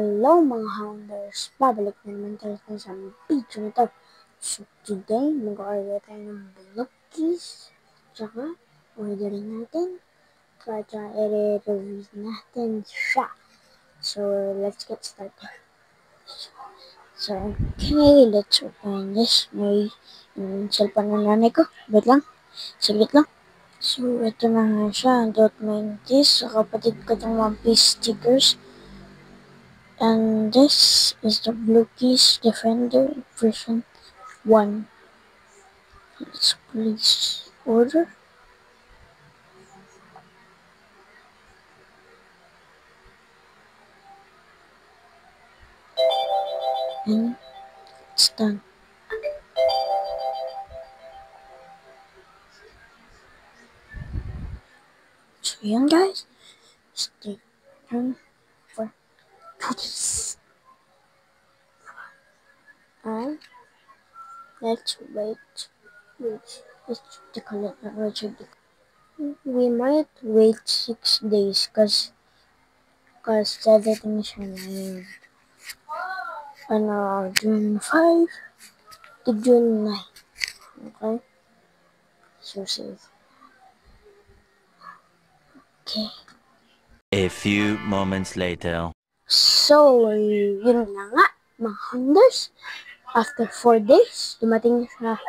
Hello mga hounders! Pabalik na naman tayo sa video na to. So today, mag-order tayo ng Blockies. Tsaka, orderin natin. Para i-review natin siya. So, let's get started. So, okay, let's open this. May cellphone na nanay ko. Wait lang. Saglit lang. So, ito na nga siya. Dot 90s. Sa kapatid ko itong One Piece stickers. And this is the Blockies Defender version 1. Let's please order. And it's done. So yan guys, stay tuned for goodies. And let's wait. Let's take a look at Richard. We might wait 6 days cause dadating siya na June 5 to June 9. Okay? So safe. Okay. A few moments later. So, yun na nga, mga Hounders. After 4 days, dumating siya.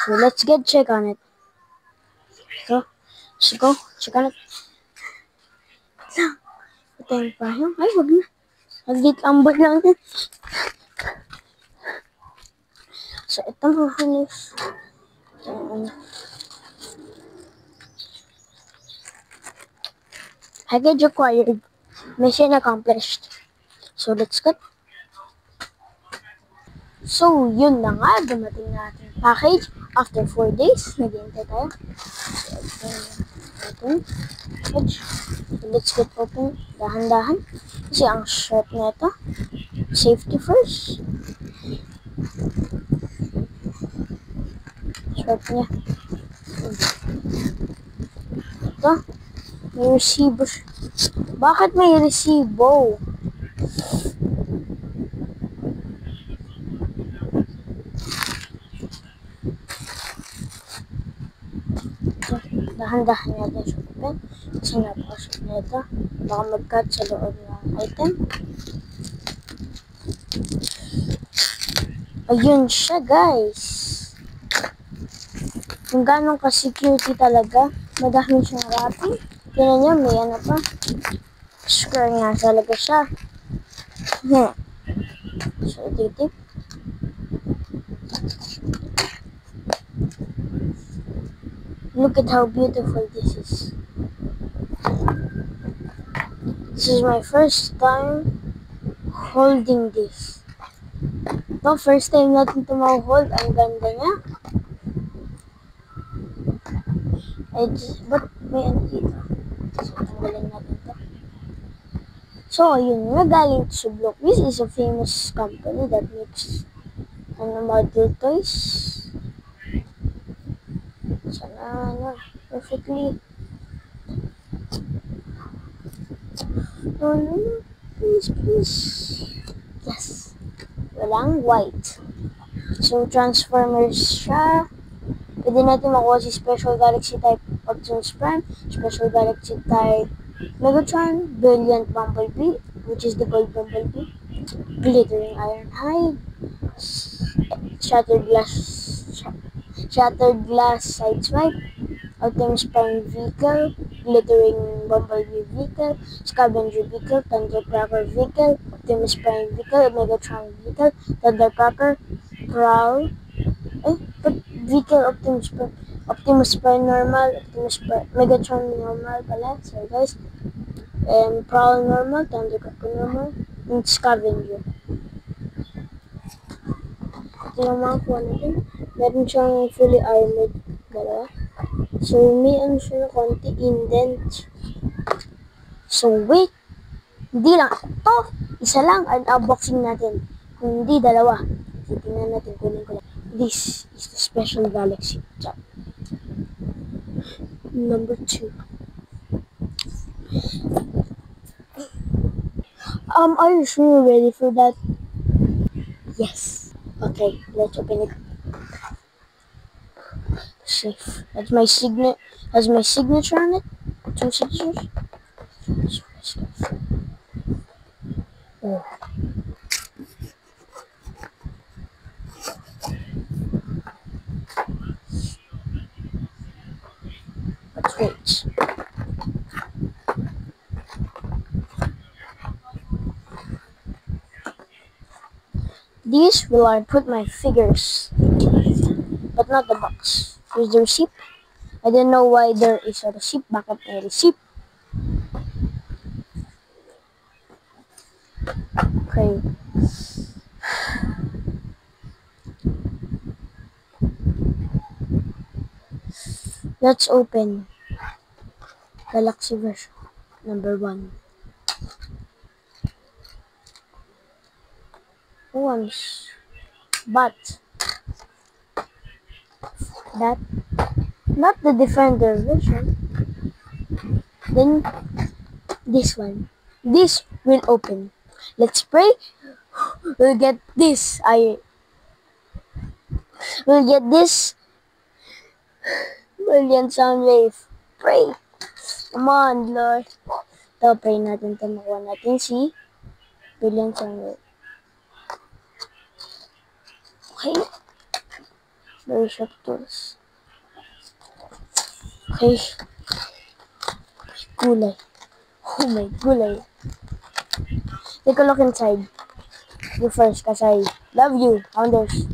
So, let's get check on it. So, let's go. Check on it. Patayin pa yun. Ay, wag na. Naglit ambot lang din. So, ito mga Hounders. Package acquired. Mission accomplished. So, let's go. So, yun na nga. Dumating na ating package. After 4 days, nag-iintay tayo. So, let's get open. Dahan-dahan. Kasi ang short na ito. Safety first. Short niya. Ito. May resibo. Bakit may resibo? Dahan-dahan natin siya open. Kasi napakasok na ito. Baka mag-cut sa loob ng item. Ayun siya guys. Kung ganong ka-security talaga. Madami siyang wrapping. Tignan niyo, may ano pa. Square nga talaga siya. So, titip. Look at how beautiful this is. This is my first time holding this. No, first time natin ito ma-hold. Ang ganda niya. But may ano dito. So, tanggalin natin ito. So, yun nga, galing sa Blockies is a famous company that makes model toys. Sana, perfectly. No, please. Yes. Walang white. So, Transformers siya. Pwede natin makuha si Special Galaxy type Optimus Prime, Special Galaxy type Megatron, Brilliant Bumblebee, which is the gold Bumblebee, Glittering Ironhide, Shattered Glass Sideswipe, Optimus Prime Vehicle, Glittering Bumblebee Vehicle, Scavenger Vehicle, Thundercracker Vehicle, Optimus Prime Vehicle, Megatron Vehicle, Thundercracker, Prowl, Vehicle Optimus Prime normal, Megatron normal pala, sorry guys, Prowl normal, Thundercracker normal, and Scavenger. Ito yung mga kuha natin. Meron siyang fully armored, dalawa. So, may ano siya na konti indent. So, wait. Hindi lang. Ito, isa lang ang unboxing natin. Kung hindi, dalawa. So, tingnan natin, kunin ko lang. This is the Special Galaxy type. Number 2. Are you sure you're ready for that? Yes. Okay, let's open it. Safe. Has my signature on it? Two signatures? So let's go. Oh, let's wait. These will I put my figures, but not the box. Here's the receipt. I didn't know why there is a receipt back at my receipt. Okay. Let's open Galaxy version number 1. Once, but that not the Defender version. Then this one. This will open. Let's pray. We'll get this. We'll get this brilliant sound wave. Pray. Come on, Lord. Ito, pray natin ito. Makuha natin si brilliant sound wave. Okay. Very short tools. Okay. Gulay. Oh my gulay. Take a look inside. You first, cause I love you, Founders.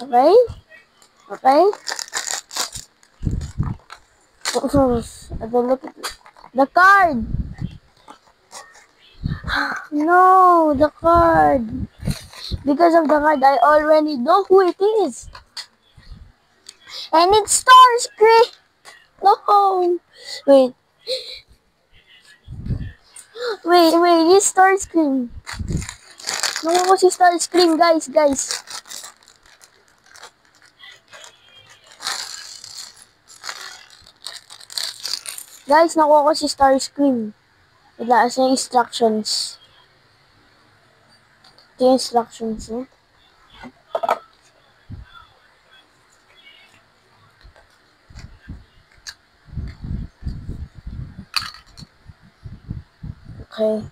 Okay? Okay? Look at the card! No, the card. Because of the card, I already know who it is. And it's Starscream! No! Wait. Wait, it's Starscream. Nakuha ko si Starscream, guys. Guys, nakuha ko si Starscream. Wala sa instructions. Ito yung instructions niya. Okay.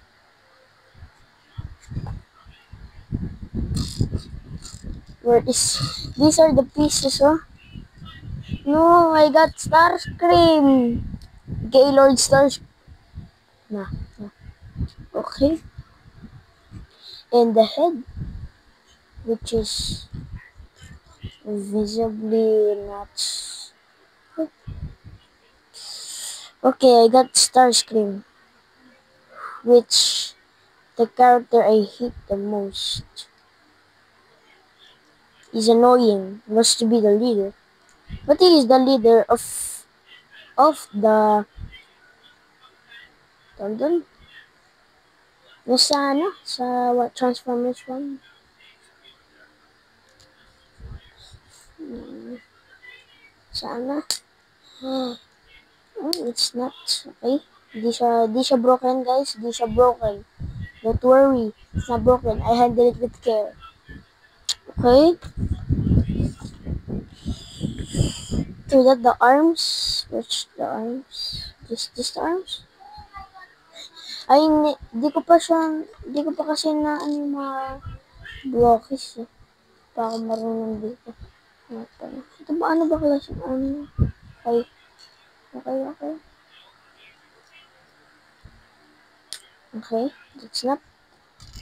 These are the pieces, oh. No, I got Starscream. Gaylord Starscream. Nah. Okay. And the head, which is visibly not. Okay, I got Starscream, which the character I hate the most. He's annoying. He wants to be the leader, but he is the leader of the London. Yung sa what Transformers 1. Sana. It's not. Okay. Di siya broken, guys. Di siya broken. Don't worry. It's not broken. I handle it with care. Okay. So that the arms. Which the arms? Just the arms? Ay, di ko pa kasi na yung mga blockies eh. Pa ako marunong dito. Ito ba, ano ba klase? Okay. Okay, that's not.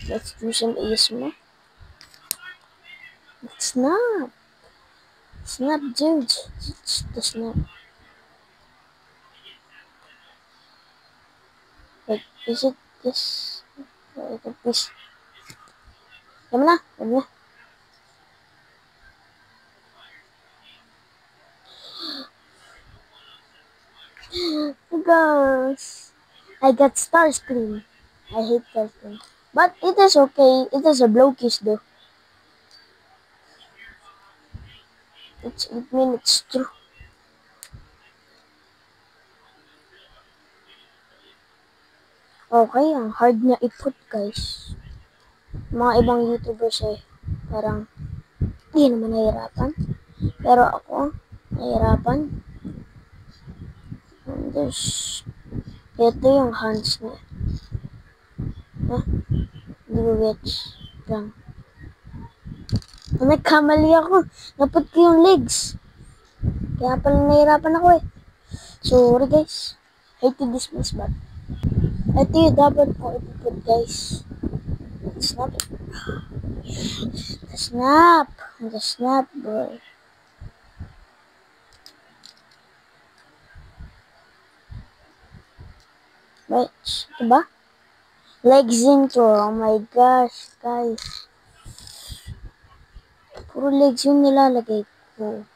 Let's do some ASMR. It's not. Snap, dude. It's the snap. Wait, is it this? Wait, this. Yan na. Gosh. I got Starscream. I hate Starscream. But it is okay. It is a blow kiss though. It means it's true. Okay, ang hard niya i-put, guys. Mga ibang YouTubers parang hindi naman nahihirapan. Pero ako, nahihirapan. And ito yung hands niya. Hindi ko gets lang. Nagkamali ako. Naput ko yung legs. Kaya pala nahihirapan ako Sorry guys. Hate to dismiss but ito yung dapat ko ipuput guys. Snap it. The snap bro. Wait, diba? Legs intro. Oh my gosh, guys. Puro legs yung nilalagay ko.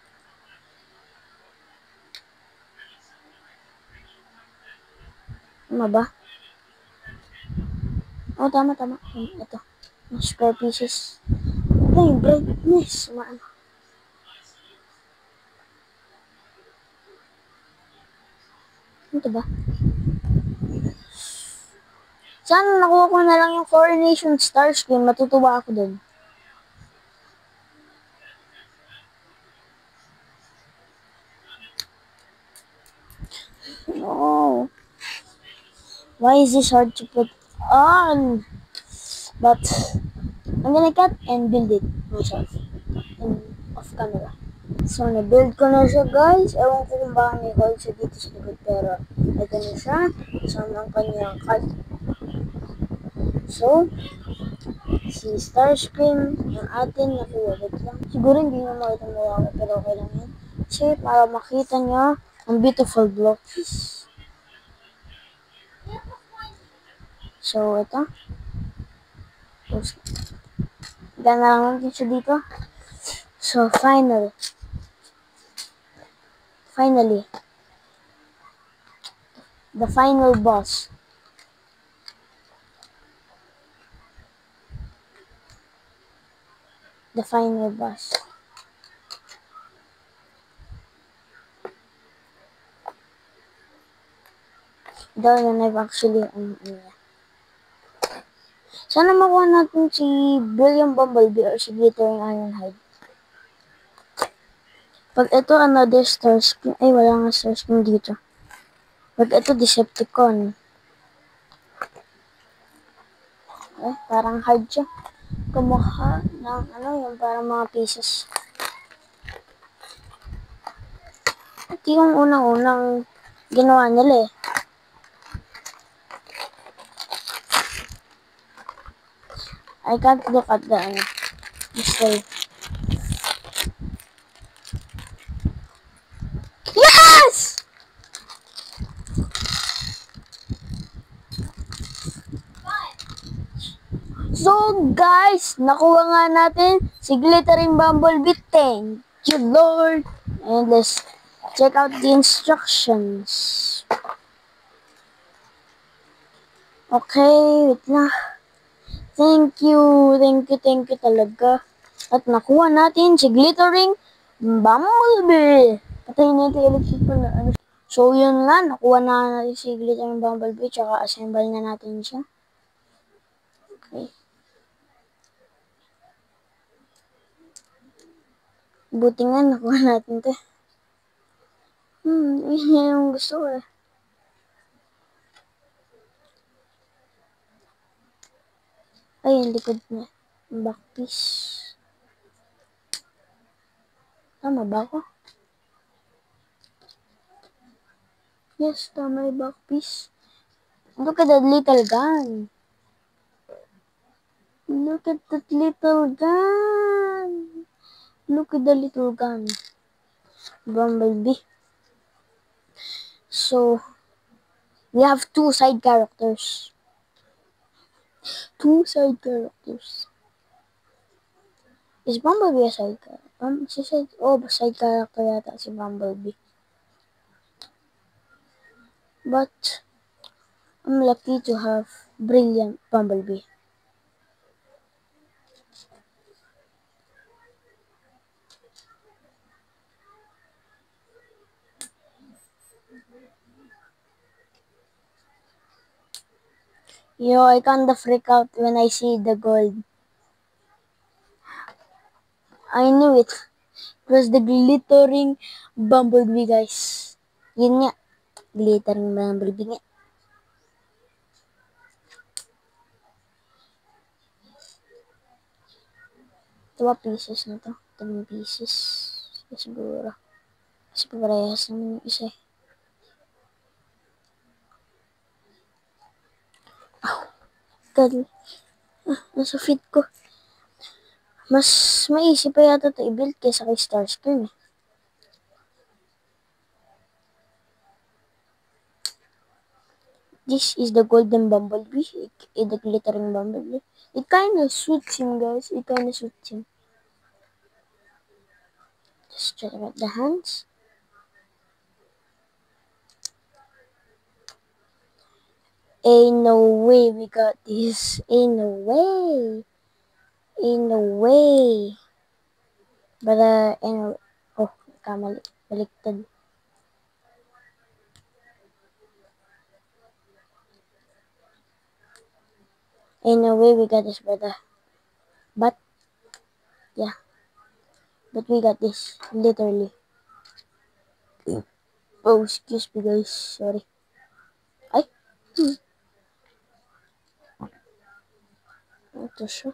Tama ba? Oh, tama. Ito. Square pieces. Ito yung brightness. Maano. Ito ba? Sana nakuha ko na lang yung Coronation Star Screen. Matutuwa ako dun. No. Why is this hard to put on? But I'm gonna cut and build it myself. Off camera. So, na-build ko na siya guys. Ewan ko kung baka may hole siya dito sa likod. Pero, ito na siya. Kasama ang kanyang cut. So, si Starscream yung atin nakuha. Wait lang. Siguro hindi na makita mo ako. Pero okay lang yan. Kasi para makita niya ang beautiful blocks. So, ito. Gana lang natin siya dito. So, finally, the final boss. The final boss. Down na actually, sana makuha natin si Brilliant Bumblebee or si Glittering Ironhide. Pag ito, another star screen. Ay, wala nga star screen dito. Pag ito, Decepticon. Parang hard siya. Kumuha ng yung parang mga pieces. Ito yung unang-unang ginawa nila I can't look at the display. Yes! So guys, nakuha nga natin si Glittering Bumblebee. Thank you Lord. And let's check out the instructions. Okay, wait na. Thank you talaga. At nakuha natin si Glittering Bumblebee. Patayin natin electric pala. So yun nga, nakuha na natin si Glittering Bumblebee. Tsaka assemble na natin siya. Okay. Buti nga nakuha natin to. Yun yung gusto ko Ay, yung likod niya. Back piece. Tama ba ako? Yes, tama yung back piece. Look at that little gun. Look at that little gun. Look at the little gun. Bumblebee. So, we have two side characters. Is Bumblebee a side character? Side character yata si Bumblebee. But, I'm lucky to have Brilliant Bumblebee. Yo, I kinda freak out when I see the gold. I knew it. It was the glittering bumblebee, guys. Yun nga, glittering bumblebee nga. Ito ba pieces na to? 3 pieces. Siguro. Kasi parehas naman yung isa eh. God, nasa feet ko. Mas maisip pa yata ito i-build kaysa kay Starscream eh. This is the golden bumblebee, the glittering bumblebee. It kinda suits him, guys. It kinda suits him. Just check out the hands. Ain't no way we got this. Ain't no way. Ain't no way. But anyway. Oh, kamali. Baliktad. Ain't no way we got this, brother. But, yeah. But we got this. Literally. Oh, excuse me, guys. Sorry. Ay. Ito siya.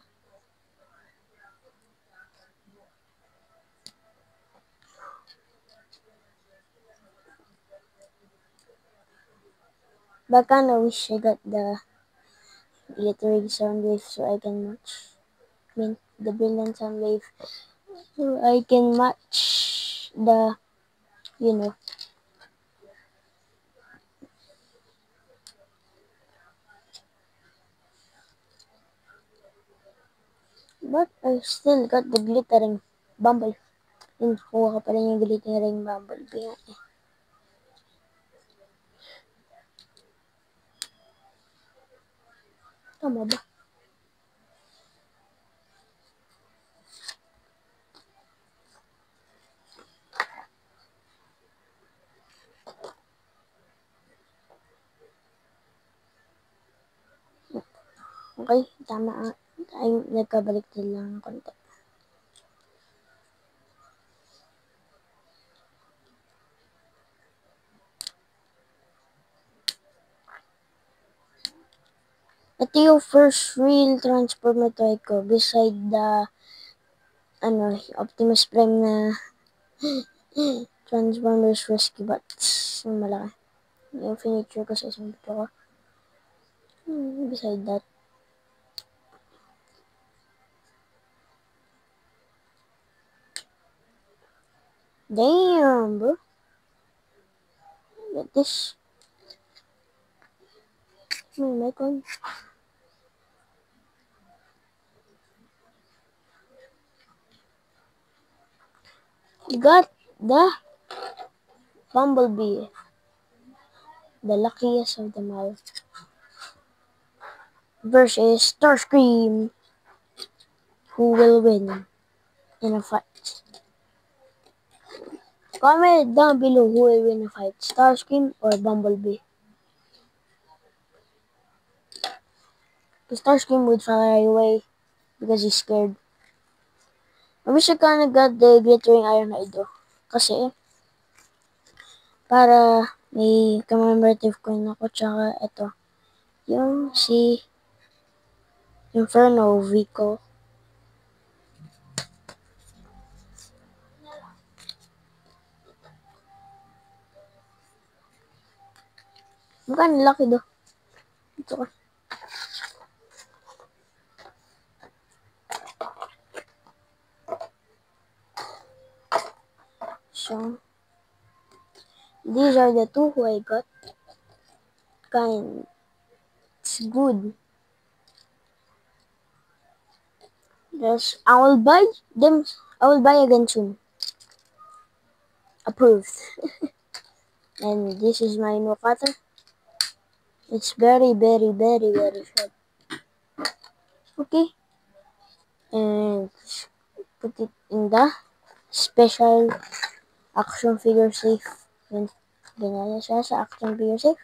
But kinda wish I got the glittering sound wave so I can match. I mean, the brilliant sound wave. So I can match the, you know. But I still got the glittering bumble. Yun, kuha ko pa rin yung glittering bumblebee. Tama ba? Okay, tama nga. Ay, nagkabalik din lang ng konti. Ito yung first real transformer toy ko beside the Optimus Prime na Transformers Rescue Bots. Yung malaki. Yung finiture ko sa isang video ko. Beside that. Damn, bro. Get this. Oh my god. You got the Bumblebee. The luckiest of them all. Versus Starscream. Who will win in a fight? Comment down below who will win a fight. Starscream or Bumblebee. Starscream would fly away because he's scared. I wish I kinda got the glittering iron eye though. Kasi, para may commemorative coin ako. Tsaka ito. Yung si Inferno Vico. Mukhang laki do. Ito ka. So, these are the two who I got. It's good. Yes, I will buy them. I will buy again soon. Approved. And this is my new cutter. It's very, very, very, very sharp. Okay. And put it in the special action figure safe. Yan. Ganyan siya sa action figure safe.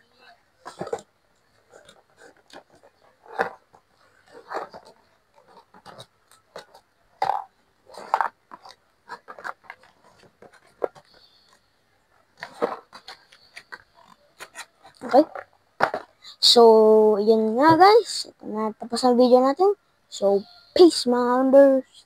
So, yun nga guys. Ito na tapos ang video natin. So, peace mga unders.